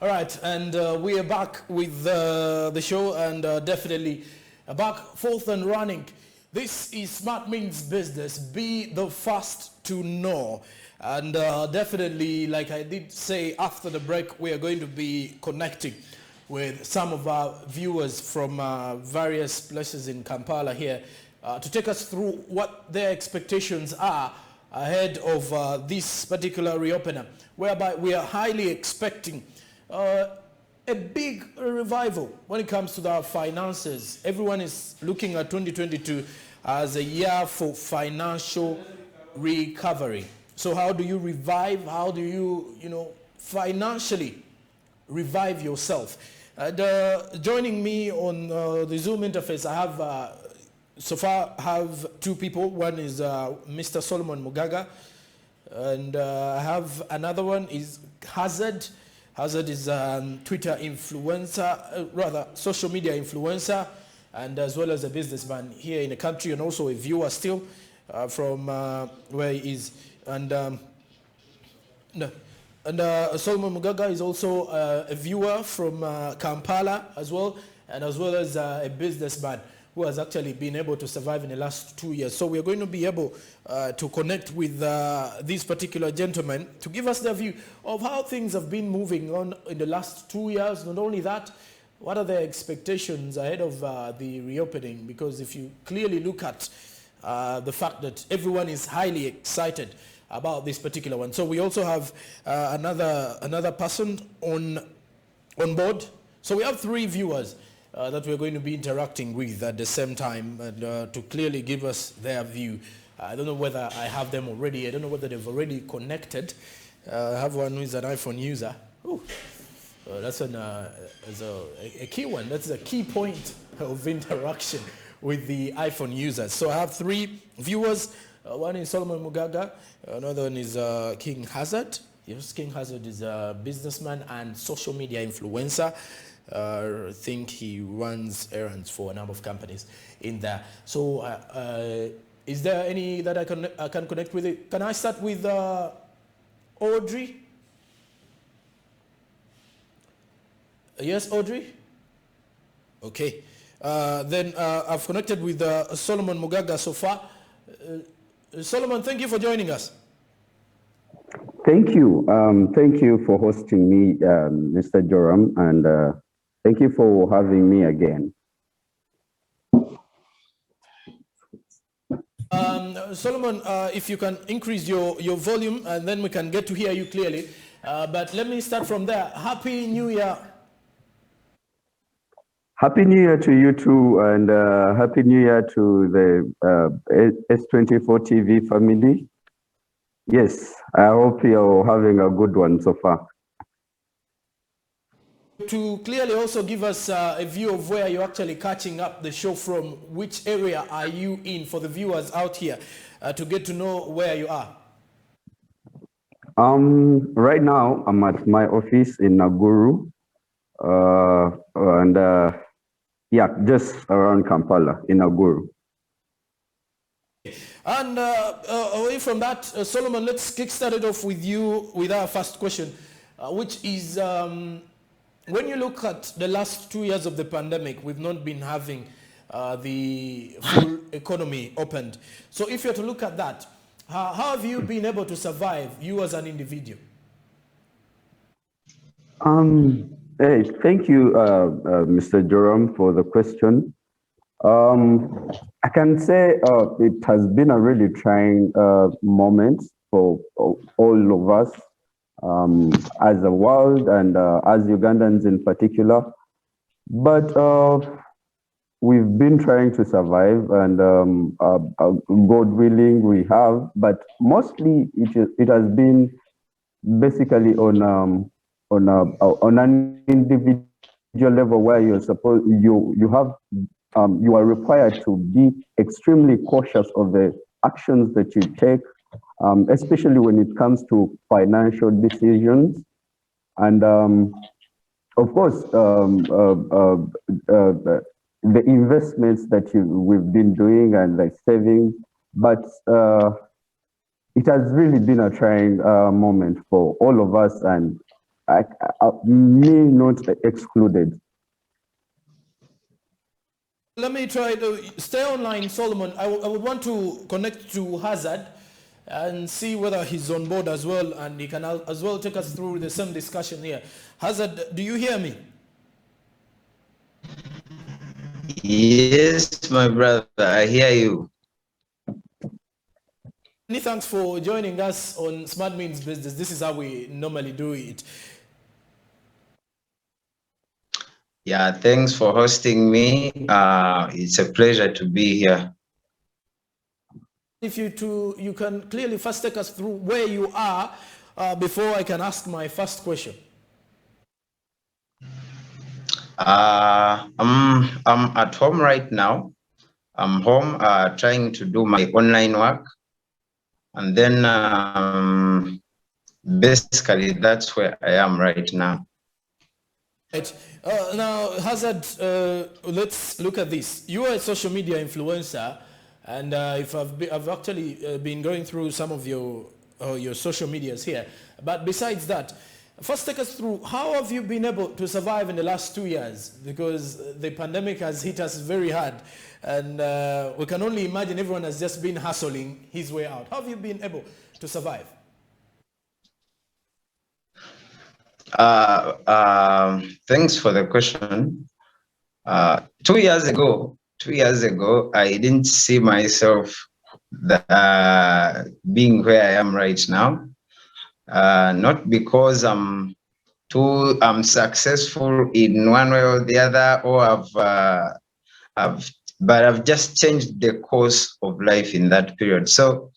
All right, and we are back with the show, and definitely back forth and running. This is Smart Means Business. Be the first to know. And definitely, like I did say after the break, we are going to be connecting with some of our viewers from various places in Kampala here to take us through what their expectations are ahead of this particular reopener, whereby we are highly expecting a big revival when it comes to our finances. Everyone is looking at 2022 as a year for financial recovery. So how do you revive? How do you, financially revive yourself? Joining me on the Zoom interface, I have so far have two people. One is Mr. Solomon Mugaga, and I have another one is Hazard. Hazard is Twitter influencer, rather social media influencer, and as well as a businessman here in the country, and also a viewer still from where he is. And Solomon Mugaga is also a viewer from Kampala as well, and as well as a businessman who has actually been able to survive in the last 2 years. So we're going to be able to connect with these particular gentlemen to give us their view of how things have been moving on in the last 2 years. Not only that, what are their expectations ahead of the reopening? Because if you clearly look at the fact that everyone is highly excited about this particular one. So we also have another person on board. So we have three viewers that we're going to be interacting with at the same time, and to clearly give us their view. I don't know whether I have them already. I don't know whether they've already connected. I have one who is an iPhone user. Ooh. That's a key one. That's a key point of interaction with the iPhone users. So I have three viewers. One is Solomon Mugaga. Another one is King Hazard. Yes, King Hazard is a businessman and social media influencer. I think he runs errands for a number of companies in there. So is there any that I can connect with it? Can I start with Audrey? Yes, Audrey? Okay. Then I've connected with Solomon Mugaga so far. Solomon, thank you for joining us. Thank you. Thank you for hosting me, Mr. Joram, and thank you for having me again. Solomon, if you can increase your volume, and then we can get to hear you clearly. But let me start from there. Happy New Year. Happy New Year to you too, and Happy New Year to the S24 TV family. Yes, I hope you're having a good one so far. To clearly also give us a view of where you're actually catching up the show from, which area are you in for the viewers out here to get to know where you are? Right now, I'm at my office in Naguru, and yeah, just around Kampala in Naguru. And away from that, Solomon, let's kickstart it off with you with our first question, which is when you look at the last 2 years of the pandemic, we've not been having the full economy opened. So if you're to look at that, how have you been able to survive, you as an individual? Hey, thank you, Mr. Joram, for the question. I can say it has been a really trying moment for all of us as a world and as Ugandans in particular. But we've been trying to survive, and God willing, we have. But mostly, it has been basically on an individual level where you're supposed you are required to be extremely cautious of the actions that you take, especially when it comes to financial decisions, and of course the investments that we've been doing and like savings. But it has really been a trying moment for all of us, and me not excluded. Let me try to stay online, Solomon. I would want to connect to Hazard and see whether he's on board as well, and he can as well take us through the same discussion here. Hazard, do you hear me? Yes, my brother, I hear you. Many thanks for joining us on Smart Means Business. This is how we normally do it. Yeah, thanks for hosting me. It's a pleasure to be here. If you can clearly first take us through where you are before I can ask my first question. I'm at home right now. I'm home trying to do my online work. And then basically that's where I am right now. Right. Now, Hazard, let's look at this. You are a social media influencer, and if I've actually been going through some of your social medias here. But besides that, first take us through how have you been able to survive in the last 2 years, because the pandemic has hit us very hard, and we can only imagine everyone has just been hustling his way out. How have you been able to survive? Thanks for the question. 2 years ago, I didn't see myself being where I am right now. Not because I'm successful in one way or the other, or but I've just changed the course of life in that period. So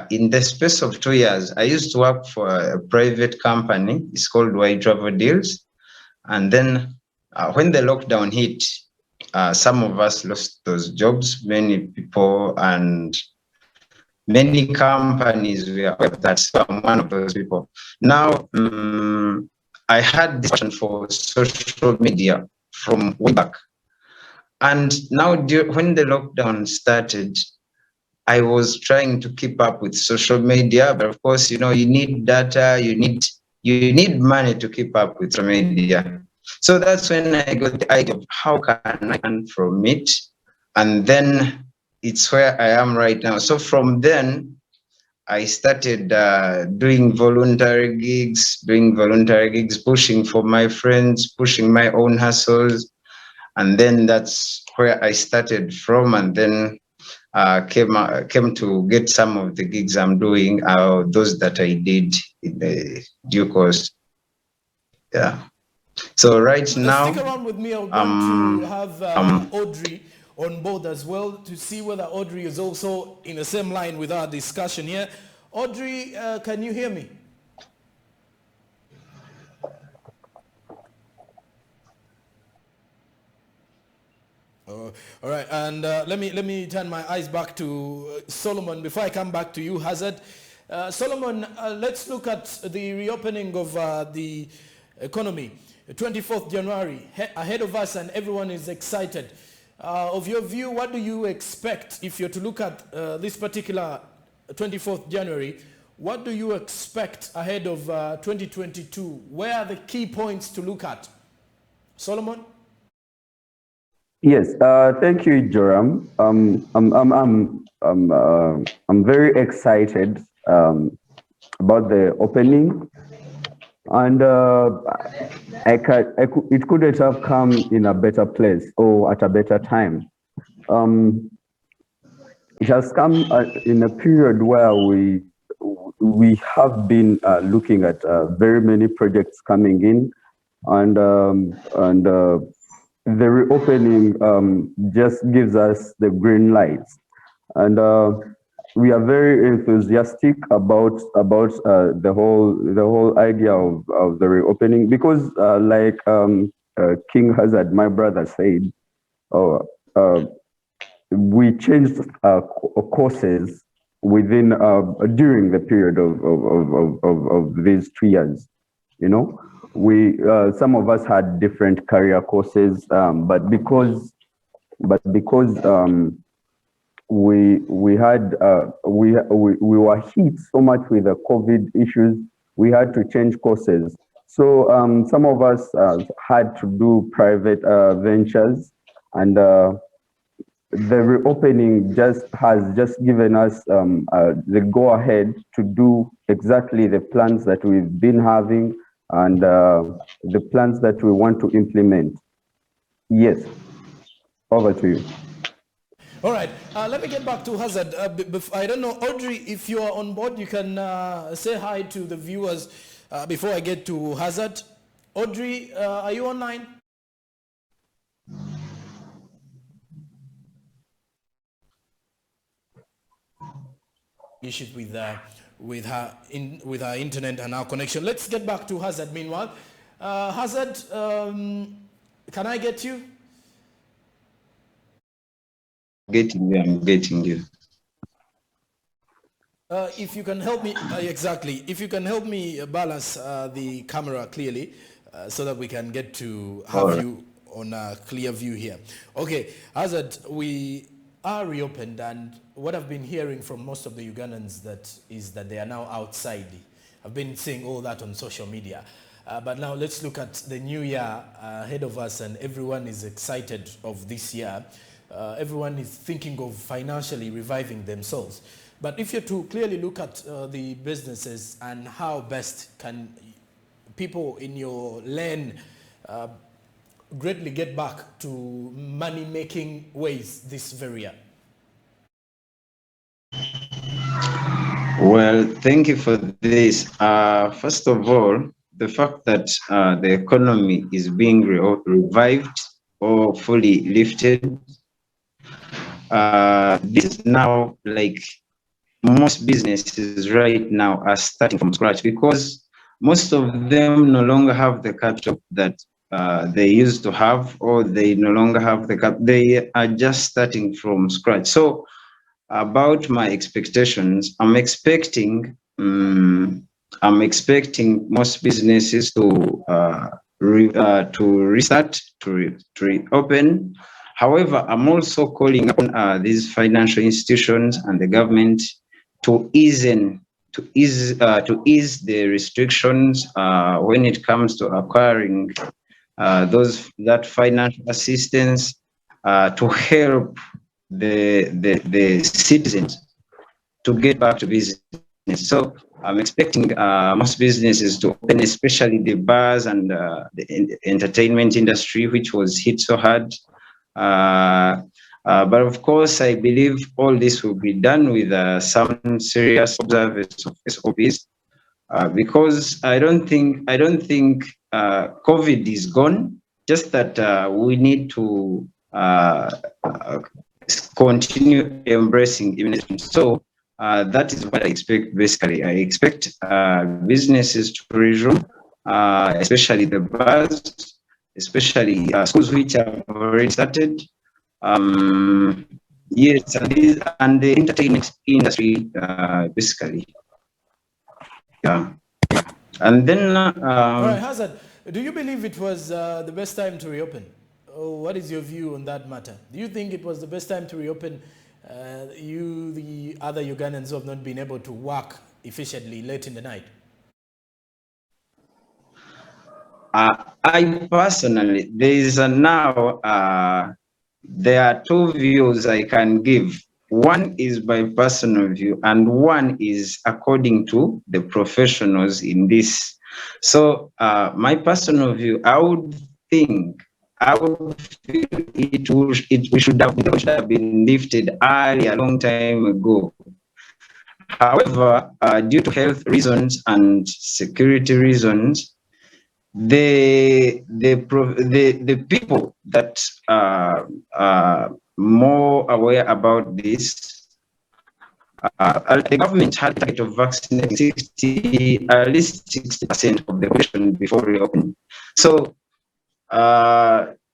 in the space of 2 years, I used to work for a private company. It's called Y Travel Deals. And then when the lockdown hit, some of us lost those jobs. Many people and many companies were that. So I'm one of those people. Now, I had this passion for social media from way back. And now when the lockdown started, I was trying to keep up with social media, but of course, you need data, you need money to keep up with social media. So that's when I got the idea of how can I earn from it, and then it's where I am right now. So from then, I started doing voluntary gigs, pushing for my friends, pushing my own hustles, and then that's where I started from, and then came to get some of the gigs I'm doing, those that I did in the due course. Yeah. So right now, stick around with me. I want to have Audrey on board as well to see whether Audrey is also in the same line with our discussion here. Audrey, can you hear me? All right, and let me turn my eyes back to Solomon before I come back to you, Hazard. Solomon, let's look at the reopening of the economy. 24th January, ahead of us, and everyone is excited. Of your view, what do you expect if you're to look at this particular 24th January? What do you expect ahead of 2022? Where are the key points to look at? Solomon? Yes, thank you, Joram. I'm very excited about the opening, and it couldn't have come in a better place or at a better time. It has come in a period where we have been looking at very many projects coming in, and the reopening just gives us the green lights, and we are very enthusiastic about the whole idea of the reopening, because like King Hazard, my brother, said, we changed courses within during the period of these 2 years. We some of us had different career courses, but because we were hit so much with the COVID issues, we had to change courses. So some of us had to do private ventures, and the reopening has just given us the go ahead to do exactly the plans that we've been having and the plans that we want to implement. Yes, over to you. All right, let me get back to Hazard. I don't know, Audrey, if you are on board, you can say hi to the viewers before I get to Hazard. Audrey, are you online? Issues with her internet and our connection. Let's get back to Hazard meanwhile. Hazard, can I get you? I'm getting you. If you can help me, exactly. If you can help me balance the camera clearly so that we can get to have you on a clear view here. Okay, Hazard, we are reopened, and what I've been hearing from most of the Ugandans is that they are now outside. I've been seeing all that on social media. But now let's look at the new year ahead of us, and everyone is excited of this year. Everyone is thinking of financially reviving themselves. But if you're to clearly look at the businesses and how best can people in your lane greatly get back to money-making ways this very year? Well, thank you for this. First of all, the fact that the economy is being revived or fully lifted, this is now like most businesses right now are starting from scratch, because most of them no longer have the capital that they used to have, or they no longer have the cap. They are just starting from scratch. So about my expectations, I'm expecting most businesses to restart, to reopen. However, I'm also calling upon these financial institutions and the government to ease the restrictions when it comes to acquiring that financial assistance to help the citizens to get back to business. So I'm expecting most businesses to open, especially the bars and the entertainment industry, which was hit so hard. But of course, I believe all this will be done with some serious observance of SOPs, because I don't think COVID is gone. Just that we need to continue embracing immunization. So that is what I expect. Basically, I expect businesses to resume, especially the bars, especially schools which have already started. Yes, and the entertainment industry, basically. Yeah. And then All right, Hazard, do you believe it was the best time to reopen? What is your view on that matter? Do you think it was the best time to reopen? The other Ugandans who have not been able to work efficiently late in the night? I personally, there are two views I can give. One is my personal view, and one is according to the professionals in this. So my personal view, I would feel it should have been lifted early, a long time ago. However, due to health reasons and security reasons, the people that are more aware about this, the government had a target of vaccinating at least 60% of the population before reopening. So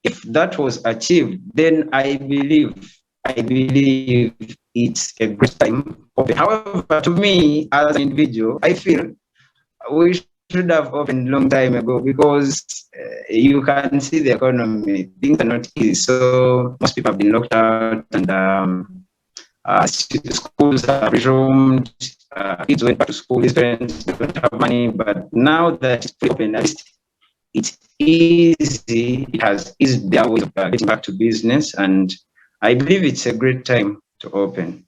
if that was achieved, then I believe it's a great time. However, to me as an individual, I feel we should have opened long time ago, because you can see the economy, things are not easy. So most people have been locked out, and schools have resumed, kids went back to school, his parents don't have money, but now that it's open, at least it's easy, it has eased their way of getting back to business, and I believe it's a great time to open.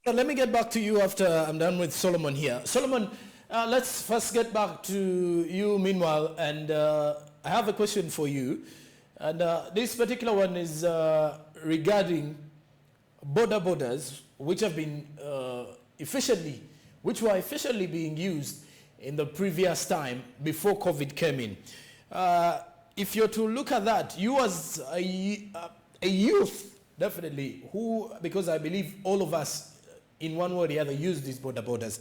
Let me get back to you after I'm done with Solomon here. Solomon, let's first get back to you meanwhile, and I have a question for you. And this particular one is regarding borders, which have been which were efficiently being used in the previous time before COVID came in. If you're to look at that, you as a youth, definitely, who, because I believe all of us in one way or the other use these borders,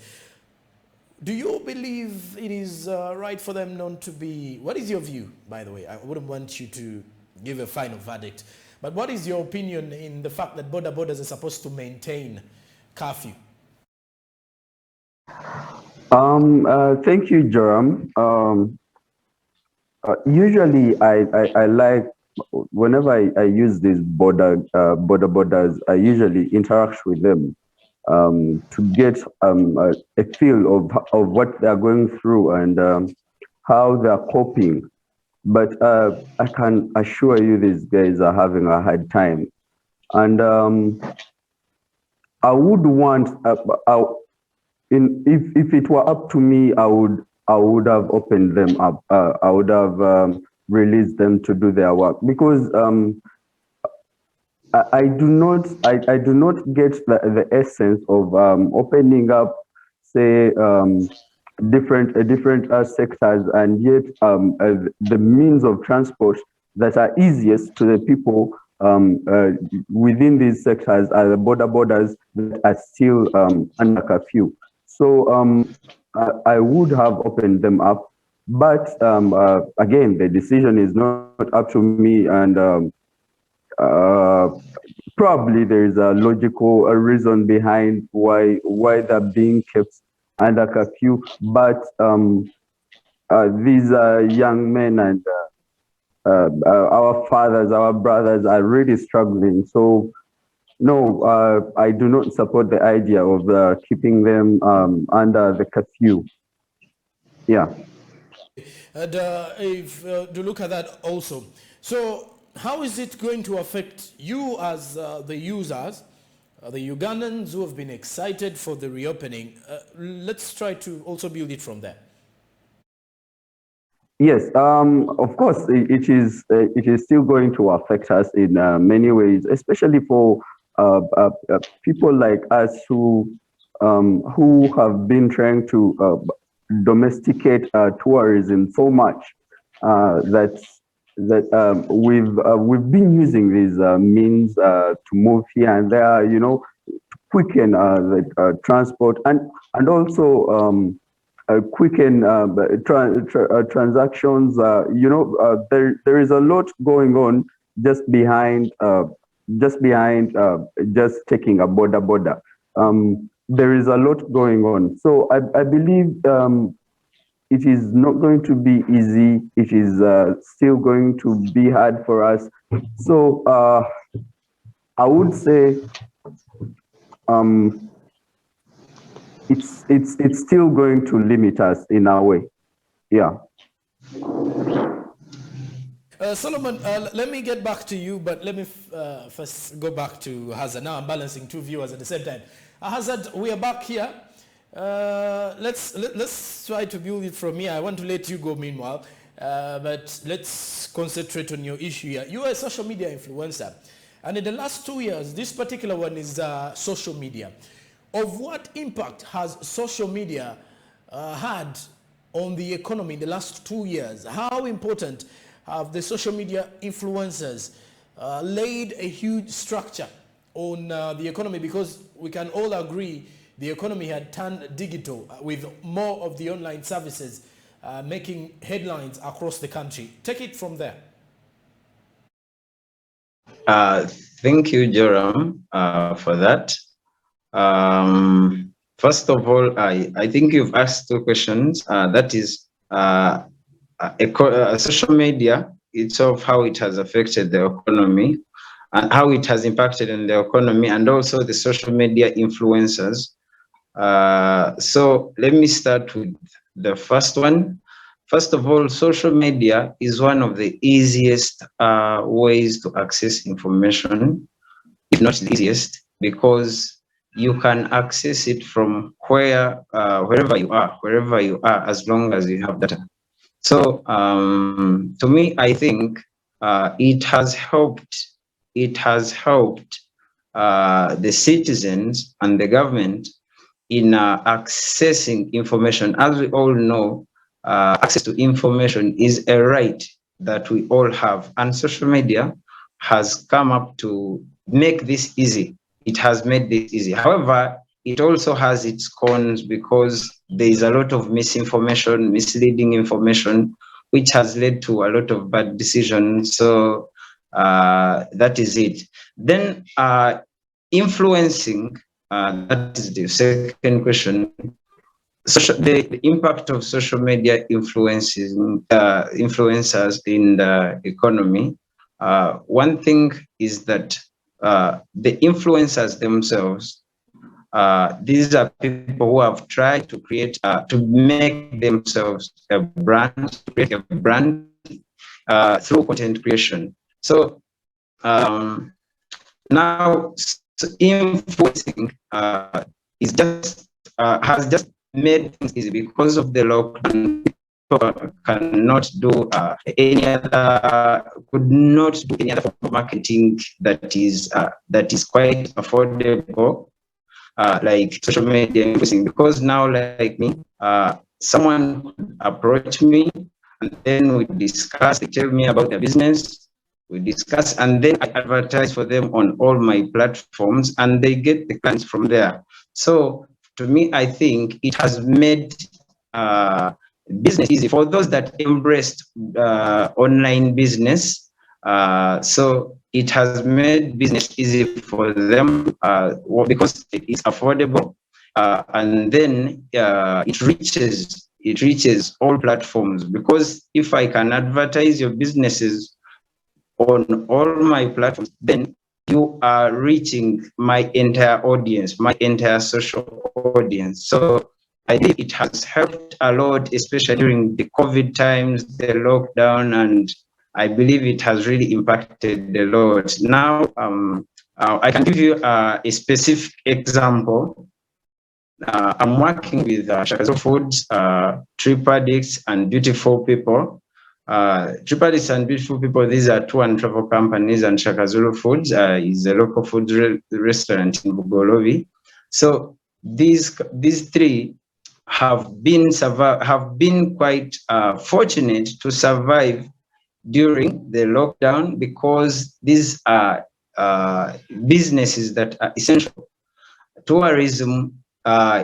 do you believe it is right for them not to be, what is your view, by the way? I wouldn't want you to give a final verdict, but what is your opinion in the fact that borders are supposed to maintain curfew? Thank you, Joram. Usually, I like, whenever I use these borders, I usually interact with them to get a feel of what they're going through and how they're coping. But I can assure you these guys are having a hard time. And I would want, if it were up to me, I would have opened them up. I would have released them to do their work, because I do not get the essence of opening up, say, different sectors, and yet the means of transport that are easiest to the people within these sectors are the borders that are still under curfew. So I would have opened them up, but again, the decision is not up to me, and probably there is a logical reason behind why they're being kept under curfew. But these young men and our fathers, our brothers are really struggling. So no, I do not support the idea of keeping them under the curfew. Yeah. And if to look at that also, so how is it going to affect you as the users, the Ugandans who have been excited for the reopening? Let's try to also build it from there. Yes, of course, it is still going to affect us in many ways, especially for people like us who have been trying to domesticate tourism so much that we've been using these means to move here and there, to quicken the transport and also quicken transactions. There is a lot going on just behind just taking a border. There is a lot going on. So I believe it is not going to be easy. It is still going to be hard for us. So I would say it's still going to limit us in our way. Yeah. Solomon, let me get back to you, but let me first go back to Hazard. Now I'm balancing two viewers at the same time. Hazard, we are back here. Let's try to build it from here. I want to let you go meanwhile, but let's concentrate on your issue here. You are a social media influencer, and in the last 2 years, this particular one is social media. Of what impact has social media had on the economy in the last 2 years? How important have the social media influencers laid a huge structure on the economy? Because we can all agree the economy had turned digital with more of the online services making headlines across the country. Take it from there. Thank you, Joram, for that. First of all, I think you've asked two questions. That is social media itself, how it has affected the economy, and how it has impacted on the economy, and also the social media influencers. So let me start with the first one. First of all, social media is one of the easiest ways to access information, if not the easiest, because you can access it from wherever you are, as long as you have data. So to me, I think it has helped. It has helped the citizens and the government in accessing information. As we all know, access to information is a right that we all have, and social media has come up to make this easy. It has made this easy. However, it also has its cons because there is a lot of misinformation, misleading information, which has led to a lot of bad decisions. So that is it. Then influencing, that is the second question. The impact of social media influences influencers in the economy. One thing is that the influencers themselves, these are people who have tried to create, to make themselves a brand, to create a brand through content creation. So now influencing is just has just made things easy because of the lockdown. People cannot do could not do any other form of marketing that is quite affordable, like social media influencing. Because now, like me, someone approached me, and then we discuss. They tell me about their business. We discuss, and then I advertise for them on all my platforms, and they get the clients from there. So to me, I think it has made business easy for those that embraced online business. So it has made business easy for them because it is affordable, and then it reaches all platforms. Because if I can advertise your businesses on all my platforms, then you are reaching my entire audience, my entire social audience. So I think it has helped a lot, especially during the COVID times, the lockdown, and I believe it has really impacted a lot. Now, I can give you a specific example. I'm working with Shaka Zulu Foods, Trip Addicts, and Beautiful People. Trip Addicts and Beautiful People, these are tour and travel companies, and Shaka Zulu Foods is a local food restaurant in Bugolobi. So these three have been quite fortunate to survive during the lockdown, because these are businesses that are essential. Tourism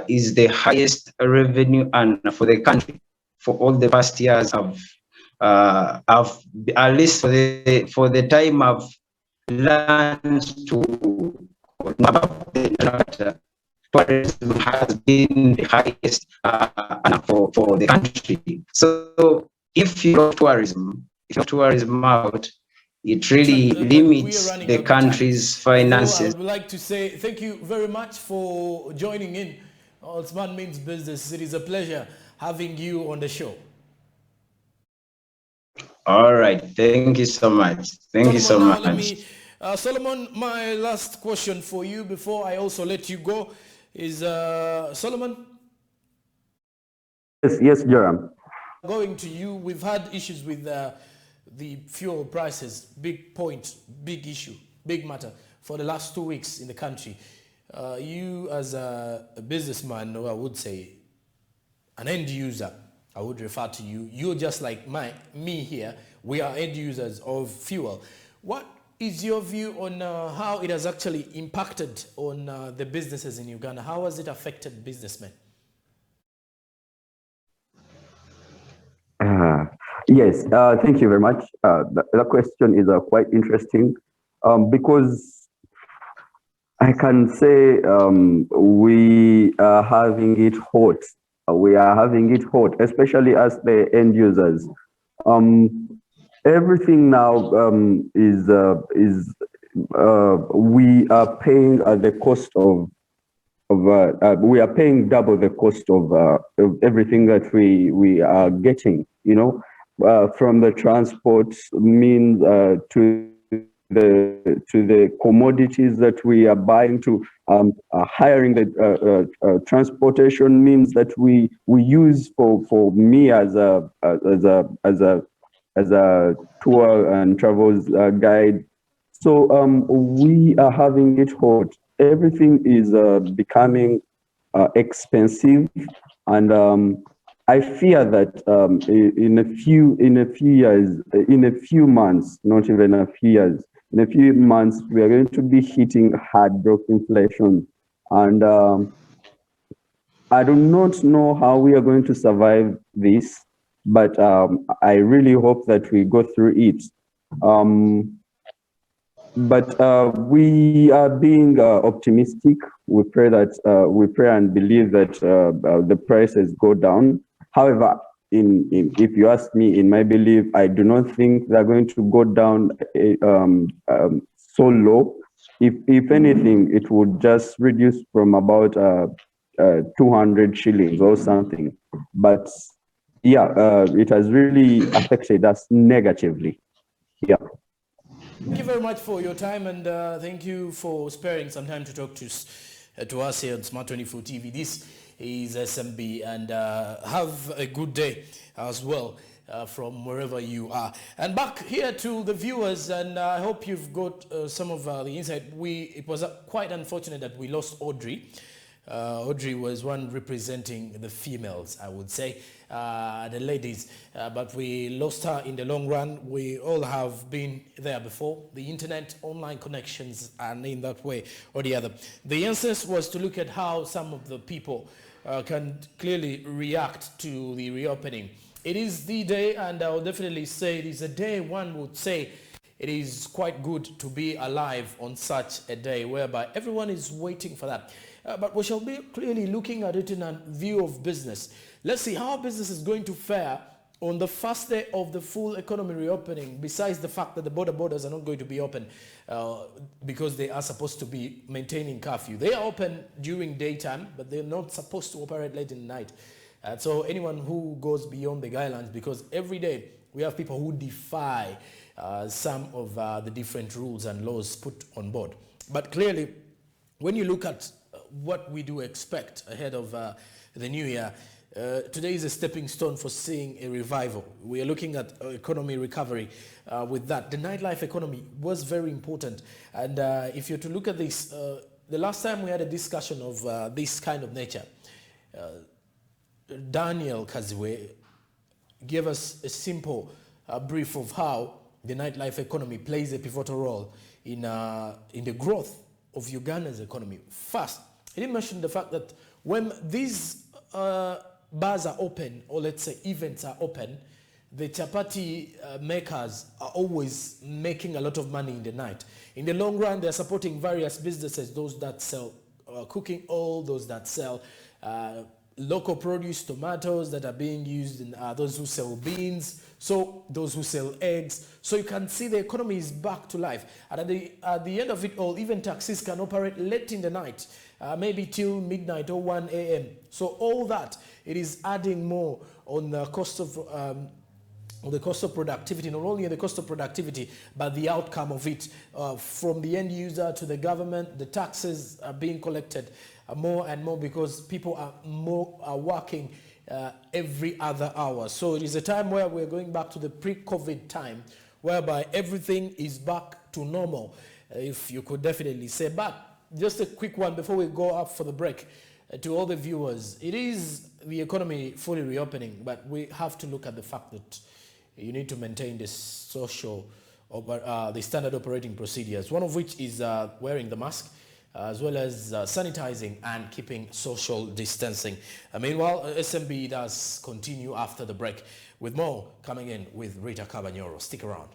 is the highest revenue earner for the country for all the past years. I've at least for the time I've learned to about the tourism has been the highest for the country. So if you love tourism, out, it really limits the country's finances. I would like to say thank you very much for joining in. Smart Means Business. It is a pleasure having you on the show. All right. Thank you so much. Thank you so much. Solomon, my last question for you before I also let you go is, Solomon? Yes, Joram. Going to you, we've had issues with the fuel prices, big point, big issue, big matter for the last 2 weeks in the country. You as a businessman, or I would say an end user, I would refer to you. You're just like me here. We are end users of fuel. What is your view on how it has actually impacted on the businesses in Uganda? How has it affected businessmen? Yes, thank you very much. The question is quite interesting because I can say we are having it hot. We are having it hot, especially as the end users. Everything now is we are paying at the cost of we are paying double the cost of everything that we are getting, from the transport means to the commodities that we are buying, to hiring the transportation means that we use for me as a tour and travels guide. So we are having it hard. Everything is becoming expensive, and I fear that in a few years, in a few months, not even a few years, in a few months, we are going to be hitting hard rock inflation, and I do not know how we are going to survive this, but I really hope that we go through it. But we are being optimistic. We pray and believe that the prices go down. However, if you ask me, in my belief, I do not think they're going to go down so low. If anything, it would just reduce from about 200 shillings or something. But yeah, it has really affected us negatively. Yeah. Thank you very much for your time, and thank you for sparing some time to talk to us here on Smart 24 TV. This is SMB, and have a good day as well from wherever you are. And back here to the viewers, and I hope you've got some of the insight. It was quite unfortunate that we lost Audrey. Audrey was one representing the females, I would say, the ladies, but we lost her in the long run. We all have been there before. The internet, online connections, and in that way or the other. The answer was to look at how some of the people can clearly react to the reopening. It is the day, and I will definitely say it is a day one would say it is quite good to be alive on such a day, whereby everyone is waiting for that. But we shall be clearly looking at it in a view of business. Let's see how business is going to fare on the first day of the full economy reopening, besides the fact that the borders are not going to be open because they are supposed to be maintaining curfew. They are open during daytime, but they're not supposed to operate late in the night. So anyone who goes beyond the guidelines, because every day we have people who defy some of the different rules and laws put on board. But clearly, when you look at what we do expect ahead of the new year, today is a stepping stone for seeing a revival. We are looking at economy recovery with that. The nightlife economy was very important. And if you're to look at this, the last time we had a discussion of this kind of nature, Daniel Kaziwe gave us a simple brief of how the nightlife economy plays a pivotal role in the growth of Uganda's economy. First, he didn't mention the fact that when these bars are open, or let's say events are open, the chapati makers are always making a lot of money in the night. In the long run, they're supporting various businesses, those that sell cooking oil, those that sell local produce, tomatoes that are being used, in those who sell beans, so those who sell eggs. So you can see the economy is back to life. And at the end of it all, even taxis can operate late in the night, maybe till midnight or 1 a.m. So all that, it is adding more on the cost of productivity, not only the cost of productivity, but the outcome of it from the end user to the government. The taxes are being collected more and more because people are working every other hour. So it is a time where we're going back to the pre-COVID time, whereby everything is back to normal, if you could definitely say. But just a quick one before we go up for the break, to all the viewers, it is the economy fully reopening, but we have to look at the fact that you need to maintain the the standard operating procedures, one of which is wearing the mask, as well as sanitizing and keeping social distancing. Meanwhile, SMB does continue after the break with more coming in with Rita Cabanyoro. Stick around.